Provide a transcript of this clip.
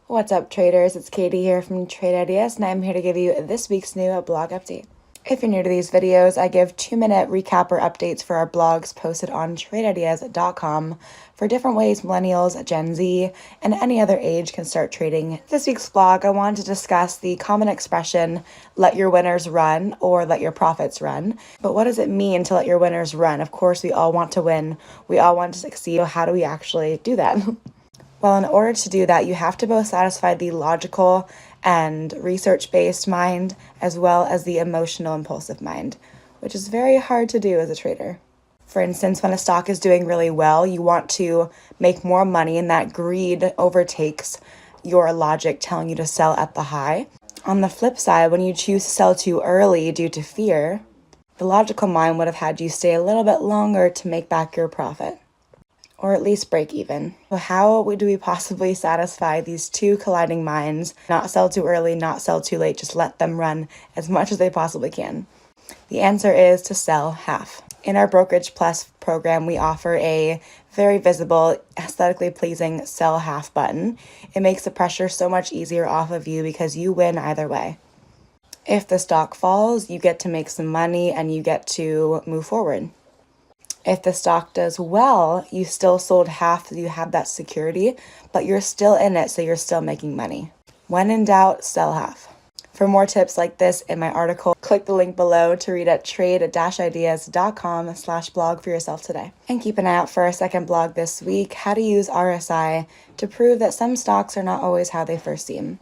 What's up, traders? It's Katie here from Trade Ideas, and I'm here to give you this week's new blog update. If you're new to these videos, I give 2-minute recap or updates for our blogs posted on tradeIdeas.com for different ways millennials, Gen Z, and any other age can start trading. This week's blog, I wanted to discuss the common expression, let your winners run, or let your profits run. But what does it mean to let your winners run? Of course, we all want to win. We all want to succeed. So how do we actually do that? Well, in order to do that, you have to both satisfy the logical and research-based mind, as well as the emotional impulsive mind, which is very hard to do as a trader. For instance, when a stock is doing really well, you want to make more money, and that greed overtakes your logic telling you to sell at the high. On the flip side, when you choose to sell too early due to fear, the logical mind would have had you stay a little bit longer to make back your profit, or at least break even. So how do we possibly satisfy these two colliding minds? Not sell too early, not sell too late, just let them run as much as they possibly can. The answer is to sell half. In our Brokerage Plus program, we offer a very visible, aesthetically pleasing sell half button. It makes the pressure so much easier off of you because you win either way. If the stock falls, you get to make some money and you get to move forward. If the stock does well, you still sold half, so you have that security, but you're still in it, so you're still making money. When in doubt, sell half. For more tips like this in my article, click the link below to read at trade-ideas.com/blog for yourself today. And keep an eye out for our second blog this week, how to use RSI to prove that some stocks are not always how they first seem.